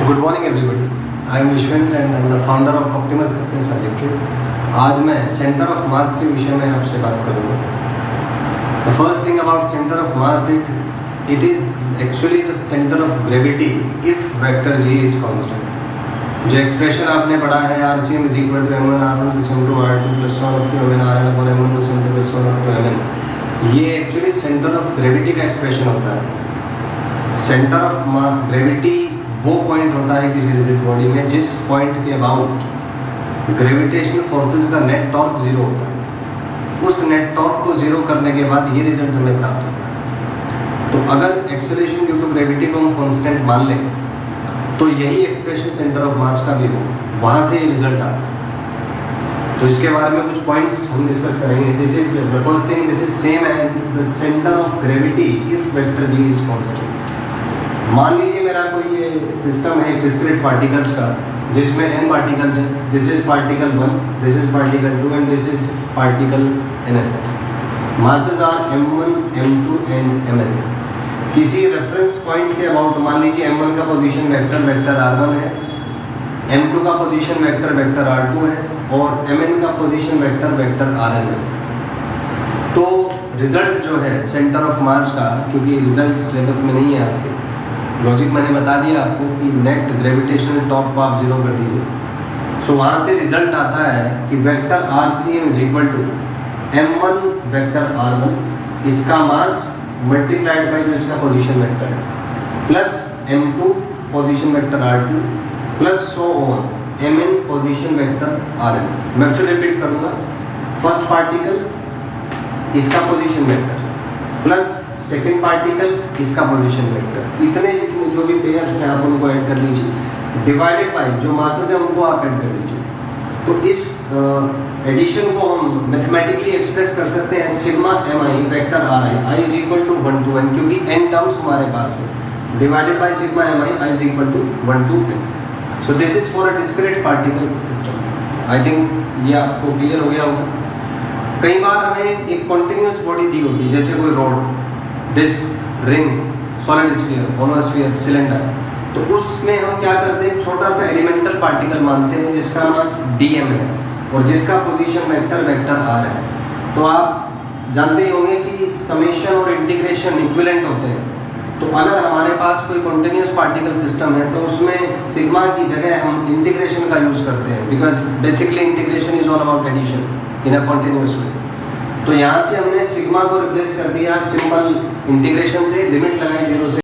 Good morning everybody, I am Vishvendra and I am the founder of optimal success trajectory. आज मैं centre of मास के विषय में आपसे बात करूँगा। The first thing about centre of mass it is actually the centre of gravity if vector G is constant. जो expression आपने पढ़ा है RCM is equal to m1 r1 plus m2 r2 plus 1 up to mn rn upon m1 plus m2 plus 1 up to mn, ये actually centre of gravity का expression होता है। Centre of gravity वो point होता है किसी rigid body में जिस पॉइंट के अबाउट ग्रेविटेशनल फोर्सेस का नेट टॉर्क जीरो होता है। उस नेट टॉर्क को जीरो करने के बाद ये रिजल्ट हमें प्राप्त होता है। तो अगर एक्सेलरेशन ड्यू टू ग्रेविटी को हम कांस्टेंट मान लें तो यही एक्सप्रेशन सेंटर ऑफ मास का भी होगा, वहाँ से ये रिजल्ट आता है। तो इसके बारे में कुछ पॉइंट्स हम डिस्कस करेंगे। This is the first thing, this is same as the centre of gravity if vector G is constant. मान लीजिए मेरा कोई ये सिस्टम है डिस्क्रीट पार्टिकल्स का जिसमें n पार्टिकल्स हैं। This is particle 1, this is particle 2 and this is particle nth। Masses are m1, m2 and mn। किसी रेफरेंस पॉइंट के अबाउट मान लीजिए m1 का पोजीशन वेक्टर r1 है, m2 का पोजीशन वेक्टर r2 है और mn का पोजीशन वेक्टर rn है। तो रिजल्ट जो है सेंटर ऑफ मास का, क्योंकि रिजल्ट सिलेबस में नहीं है आपके, लॉजिक मैंने बता दिया आपको कि नेट ग्रेविटेशनल टॉर्क को आप जीरो कर दीजिए। सो वहाँ से रिजल्ट आता है कि vector RCM is equal to m1 vector r1 इसका मास मल्टीप्लाइड बाई जो इसका पोजीशन वेक्टर है plus m2 position vector r2 plus so on mn position vector rn। मैं फिर रिपीट करूँगा, फर्स्ट पार्टिकल इसका position vector plus second particle इसका position vector, इतने जितने जो भी पेयर्स हैं आप उनको ऐड कर लीजिए, डिवाइडेड बाय जो मासेस हैं उनको आप ऐड कर लीजिए। तो इस एडिशन को हम मैथमेटिकली एक्सप्रेस कर सकते हैं sigma mi vector i is equal to 1 to n, क्योंकि n टर्म्स हमारे पास है, divided by sigma mi i is equal to 1 to n। So this is for a discrete particle system. I think ये आपको clear हो गया होगा। कई बार हमें एक कॉन्टिन्यूस बॉडी दी होती है, जैसे कोई rod, disc, ring, solid sphere, monosphere, cylinder. तो उसमें हम क्या करते हैं, छोटा सा एलिमेंटल पार्टिकल मानते हैं जिसका मास dm है और जिसका पोजीशन वेक्टर r है। तो आप जानते ही होंगे कि समेशन और इंटीग्रेशन इक्विवेलेंट होते हैं। तो अगर हमारे पास कोई कॉन्टिन्यूस पार्टिकल सिस्टम है तो उसमें सिग्मा की जगह हम इंटीग्रेशन का यूज करते हैं, because basically integration is all about addition in a continuous way. तो यहाँ से हमने सिग्मा को रिप्लेस कर दिया सिंपल इंटीग्रेशन से, लिमिट लगाई 0 से